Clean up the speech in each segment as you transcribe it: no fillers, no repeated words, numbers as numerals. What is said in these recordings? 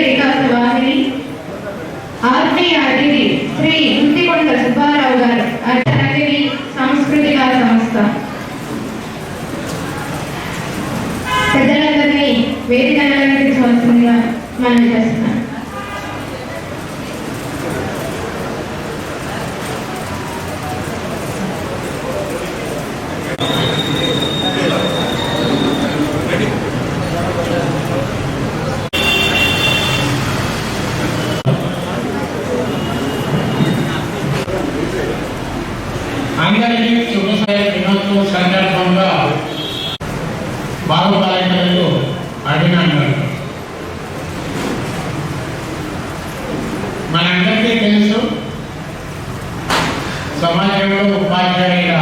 వికాస వాహిని ఆత్మీయ అతిథి శ్రీ ఇంటికొండ సుబ్బారావు గారు అర్చనగిరి సాంస్కృతిక సంస్థ పెద్దలందరినీ వేదిక అలంకరించవలసిందిగా మనం చేస్తున్నాం. అందరికీ శుభోదయ దినోత్సవ సందర్భంగా బాలబాలికలకు అభినందనలు. మనందరికీ తెలుసు, సమాజంలో ఉపాధ్యాయుల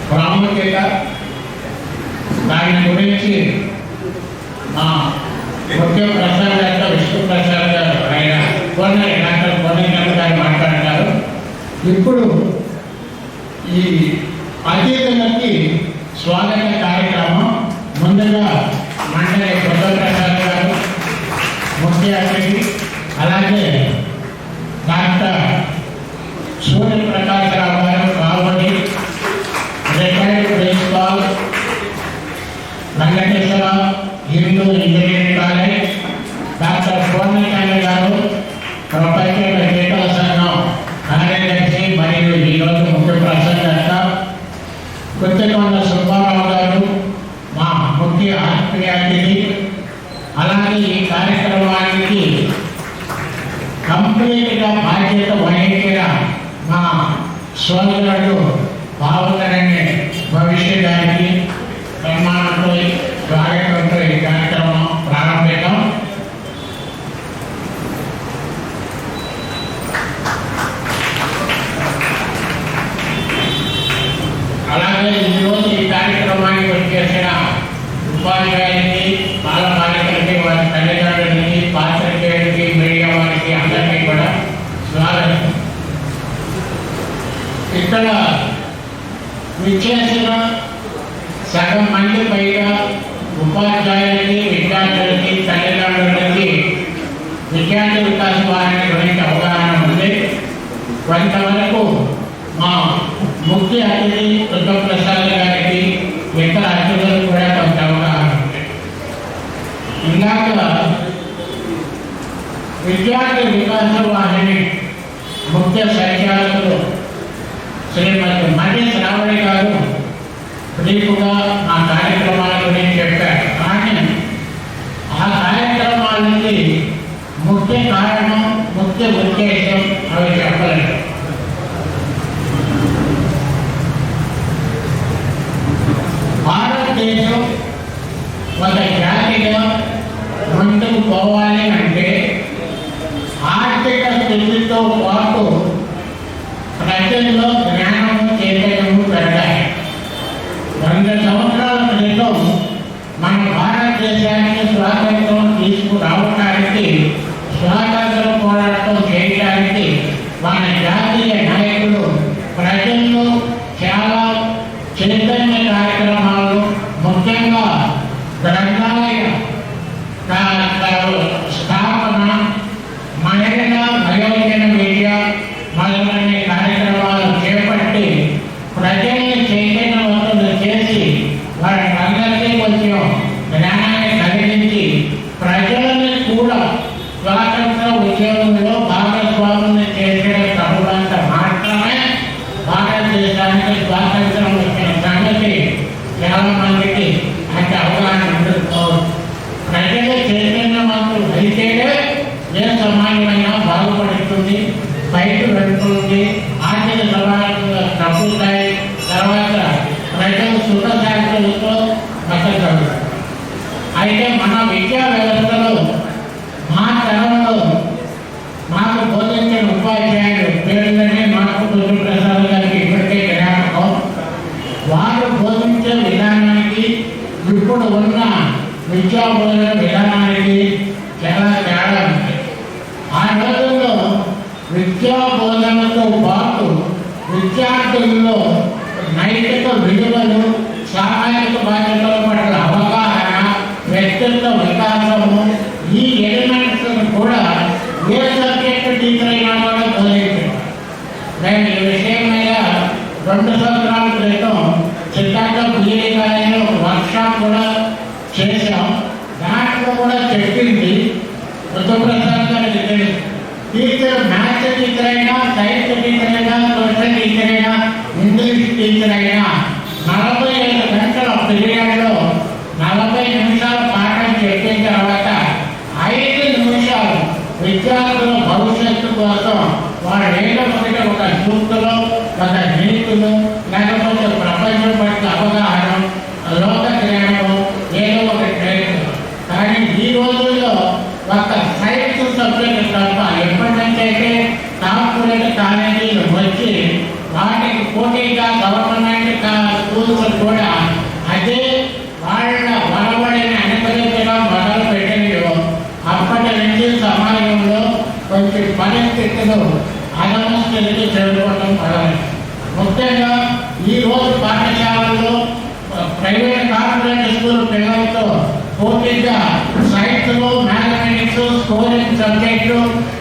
ప్రాముఖ్యత, దాని గురించి ముఖ్య ప్రసాద్ విష్ణు ప్రసాద్ గారు ఆయన డాక్టర్ కోనేరు గారు మాట్లాడతారు. ఇప్పుడు ఈ అతిథులకి స్వాగత కార్యక్రమం ముందుగా మండలి ప్రసాద్ గారు ముఖ్య అతిథి, అలాగే డాక్టర్ సూర్యప్రకాశరావు గారు Kavadi retired principal Venkateswara Hindu engineering college, doctor Koneru గారు ప్రొఫెసర్ డేటా సంఘం కార్యదర్శి మరియు ఈరోజు ముఖ్య ప్రసంగత కొత్తకొండ సుబ్బారావు గారు మా ముఖ్య ఆత్మీయ అతిథి. అలాగే ఈ కార్యక్రమానికి కంప్లీట్గా బాధ్యత వహించిన మా సోదరుడు బావతరణి భవిష్యత్ గారికి సన్మానంతో స్వాగతంతో ఈ కార్యక్రమం ప్రారంభిద్దాం. అలాగే ఈరోజు ఈ కార్యక్రమానికి వచ్చేసిన ఉపాధ్యాయులకి, బాలబాలికలకి, వారి తల్లిదండ్రులకి, పాత్రికేయులకి, మీడియా వారికి అందరికీ కూడా స్వాగతం. ఇక్కడ విచ్చేసిన సగం మంది పైగా ఉపాధ్యాయులకి, విద్యార్థులకి, తల్లిదండ్రులకి విద్యార్థి వికాస వారిని గురించి అవగాహన ఉంది. కొంతవరకు మా ముఖ్య అతిథి దుర్గప్రసాద్ గారికి, ఇతర అతిథులకు కూడా కొంత అవగాహన ఉంది. ఇందాక విద్యార్థి వికాస వాహిని ముఖ్య సంచాలకులు శ్రీమతి మణి శ్రావణి గారు బ్రీఫ్గా ఆ కార్యక్రమాల గురించి చెప్పారు. కానీ ఆ కార్యక్రమాలకి ముఖ్య కారణం, ముఖ్య ఉద్దేశం అవి చెప్పలేదు. భారతదేశం ఒక జాతిగా ముందుకు పోవాలి అంటే ఆర్థిక స్థితితో పాటు ప్రజల్లో జ్ఞానము, చైతన్యము పెరగాలి. 100 సంవత్సరాల క్రితం మన భారతదేశానికి స్వాతంత్రం తీసుకురావడానికి, స్వాతంత్ర పోరాటం చేయడానికి మన జాతీయ నాయకులు ప్రజల్లో చాలా చైతన్య కార్యక్రమాలు, ముఖ్యంగా గ్రంథాలయ స్థాపన, మహిళా వయోజన విద్య మొదలైన కార్యక్రమాలు చేపట్టి ప్రజల్ని చైతన్యవంతులు చేసి వారి అందరికీ కొంచెం జ్ఞానాన్ని కలిగించి ప్రజలని కూడా స్వాతంత్ర ఉద్యోగంలో భాగస్వాములు చేసే ప్రభుత్వంత మాత్రమే భారతదేశానికి స్వాతంత్రం వచ్చిన సంగతి చాలా మందికి అంత అవగాహన ఉండకపోవచ్చు. ప్రజలు చైతన్యవంతులు అయితేనే ఏ సమాజమైనా బాగుపడుతుంది, పైకి వెళ్తుంది, ఆర్థిక సమాజంగా తగ్గుతాయి, తర్వాత ప్రజలు సుఖశాంతులతో బతకగలరు. అయితే మన విద్యా వ్యవస్థలో మా తరంలో మాకు బోధించిన ఉపాధ్యాయులు పేరులోనే మాకు ప్రసాద్ గారికి ఇప్పటికే జ్ఞాపకం. వారు బోధించే విధానానికి, ఇప్పుడు ఉన్న విద్యా బోధన విధానానికి చాలా తేడా ఉంది. ఆ రోజుల్లో విద్యా బోధనతో పాటు విద్యార్థుల్లో నైతిక విలువలు, సామాజిక బాధ్యతల పట్ల అవగాహన, వ్యక్తిత్వ వికాసము, రుతుప్రసాద్ గారికి తెలుసు. టీచర్ మ్యాథ్స్ టీచర్ అయినా, సైన్స్ టీచర్ అయినా, సోషల్ టీచర్ అయినా, ఇంగ్లీష్ టీచర్ అయినా 45 గంటల పీరియడ్లో 40 నిమిషాలు పాఠం చెప్పిన తర్వాత 5 నిమిషాలు విద్యార్థుల భవిష్యత్తు కోసం వాడు ఏదో ఒకటి ఒక సూక్తులు, ఒక నీతులు, లేకపోతే ప్రపంచం పట్ల అవగాహన, లోక జ్ఞానం ఏదో ఒకటి నేర్పుతారు. కానీ ఈ రోజుల్లో ఒక సైన్స్ సబ్జెక్ట్ తప్ప ఎప్పటి నుంచి అయితే కార్పొరేట్ కాలేజీలు వచ్చి వాటికి పోటీగా గవర్నమెంట్ స్కూల్స్ కూడా అదే వాళ్ళ వరవడిని అనుకరించడం మొదలు పెట్టినయో అప్పటి నుంచి సమాజంలో కొంచెం పరిస్థితులు అధమస్థితికి చేరుకోవడం మొదలైంది. ముఖ్యంగా ఈరోజు పాఠశాలల్లో ప్రైవేట్ కార్పొరేట్ స్కూల్ పిల్లలతో పోటీగా సైన్స్లో mathematics, scoring subject,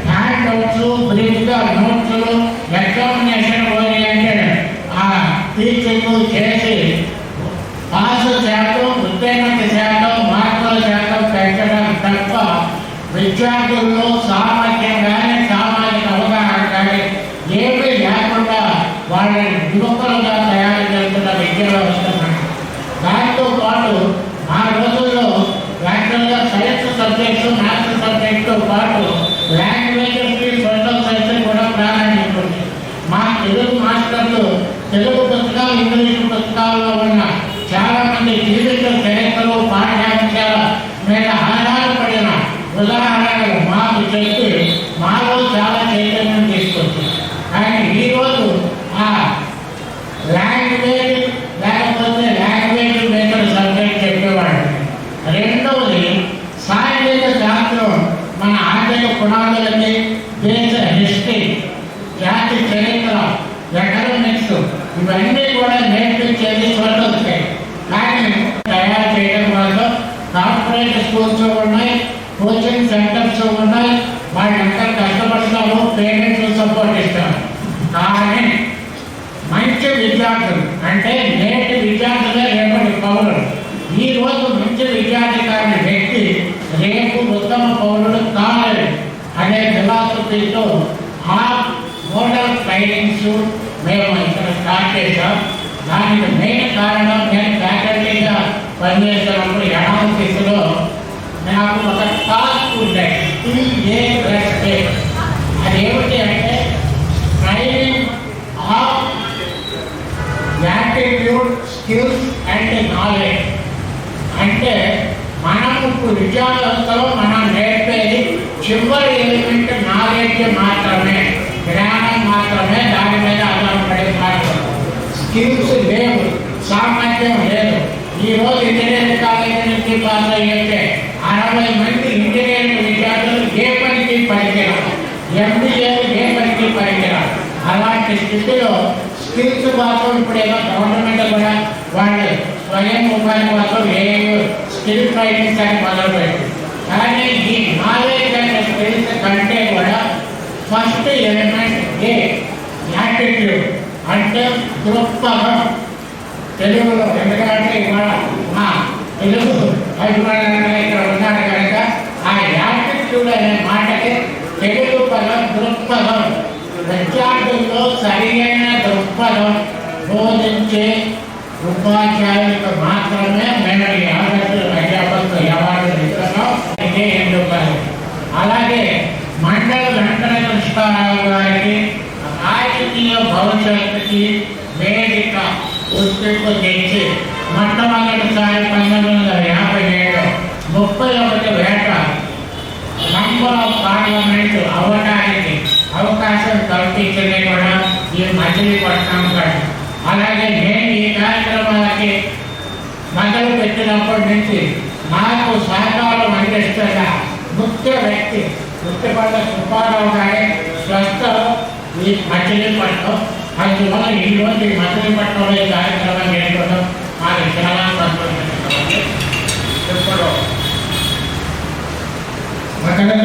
hand outs, బ్రీఫ్గా నోట్స్లు, ఎగ్జామినేషన్ ఓరియంటెడ్ టీచింగ్ చేసి పాస్ శాతం, ఉత్తీర్ణత శాతం, మార్కుల శాతం పెంచడం తప్ప విద్యార్థుల్లో సామర్థ్యం కానీ సామాజిక అవగాహన కానీ ఏమీ లేకుండా వాళ్ళని యువకులుగా తయారు చేస్తున్న విద్యా వ్యవస్థ. దాంతో పాటు ఆ రోజుల్లో యాక్చువల్గా సైన్స్ సబ్జెక్ట్స్, మ్యాథ్స్ సబ్జెక్ట్తో పాటు లాంగ్వేజెస్కి, సోషల్ సైన్స్ కూడా ప్రాధాన్యతుంది. మా తెలుగు మాస్టర్లు తెలుగు పుస్తకాలు, ఇంగ్లీష్ పుస్తకాల్లో ఉన్న చాలామంది జీవిత చరిత్రలు, పాఠ్యాంశాల మీద ఆధారపడిన ఉదాహరణలు మాకు చెప్పి మాలో చాలా చైతన్యం తీసుకొచ్చింది. కానీ ఈరోజు ఆ లాంగ్వేజ్ లేకపోతే లాంగ్వేజ్ మేకర్ సబ్జెక్ట్ చెప్పేవాడు. రెండవది సాంఘిక శాస్త్రం, మన ఆర్థిక పునాదులకి, దేశ హిస్టరీ, జాతి చరిత్ర, ఎకనామిక్స్ ఇవన్నీ కూడా నేర్పించేది చూడొస్తాయి. కానీ తయారు చేయడం వల్ల కార్పొరేట్ స్కూల్స్ ఉన్నాయి, కోచింగ్ సెంటర్స్ ఉన్నాయి, వాళ్ళంతా కష్టపడతారు, పేరెంట్స్ సపోర్ట్ ఇస్తారు. కానీ మంచి విద్యార్థులు అంటే నేటి విద్యార్థులే రేపటి పౌరులు. ఈరోజు మంచి విద్యార్థి కాని వ్యక్తి రేపు ఉత్తమ పౌరుడు కాలేదు అనే ఫిలాసఫీతో ఆ మోడల్ ట్రైనింగ్స్ మేము ఇక్కడ స్టార్ట్ చేశాం. దానికి మెయిన్ కారణం నేను ఫ్యాకల్టీగా పనిచేసినప్పుడు ఎనాలిసిస్లో నాకు ఒక టాస్క్ ఉండేది, అదేమిటి అంటే training of attitude, skills and knowledge. అంటే మనం ఇప్పుడు విద్యా వ్యవస్థలో మనం నేర్పేది చివరి ఎలిమెంట్ నాలెడ్జ్ మాత్రమే, జ్ఞానం మాత్రమే, దాని మీద ఆధారపడే మాత్రం. స్కిల్స్ లేవు, సామర్థ్యం లేదు. ఈరోజు ఇంజనీరింగ్ కాలేజీ నుంచి పాస్ అయ్యే 60 మంది ఇంజనీరింగ్ విద్యార్థులు ఏ పనికి పనికిరారు, ఎంబీఏలు ఏ పనికి పనికిరారు. అలాంటి స్థితిలో స్కిల్స్ కోసం ఇప్పుడేమో గవర్నమెంట్ కూడా వాళ్ళు స్వయం ఉపాధి కోసం ఏ స్కిల్ ట్రైనింగ్స్ అని మొదలుపెట్టింది. కానీ ఈ నాలెడ్జ్ అనే స్కిల్స్ కంటే కూడా ఫస్ట్ ఎలిమెంట్ యాటిట్యూడ్ అంటే దృక్పథం. తెలుగులో ఎందుకంటే ఇవాళ మా తెలుగు అభిమానులు ఇక్కడ ఉన్నారు కనుక ఆ యాటిట్యూడ్ అనే మాటకి తెలుగు పదం దృక్పథం. విద్యార్థుల్లో సరైన దృక్పథం బోధించే ఉపాధ్యాయులకు మాత్రమే మేము ఈ ఆదర్శ అధ్యాపకులు అవార్డు ఇస్తున్నాం. ఇదే ఎందుకు అలాగే మండల వెంకట కృష్ణారావు గారికి రాజకీయ భవిష్యత్తుకి వేదిక ఉత్పత్తి చేసి మొట్టమొదటిసారి 1957 31 నంబర్ ఆఫ్ పార్లమెంట్ అవ్వడానికి అవకాశం కల్పించింది కూడా ఈ మచిలీపట్నం కాదు. అలాగే నేను ఈ కార్యక్రమాలకి మొదలు పెట్టినప్పటి నుంచి నాకు సహకారం అందిస్తున్న ముఖ్య వ్యక్తి ముఖ్యపడ్డ సుబ్బారావు గారి స్వస్థ ఈ మచిలీపట్నం. అందువల్ల ఈరోజు ఈ మచిలీపట్నంలో ఈ కార్యక్రమం చేసుకోవడం మాకు చాలా సంతోషంగా. ఇప్పుడు మొదట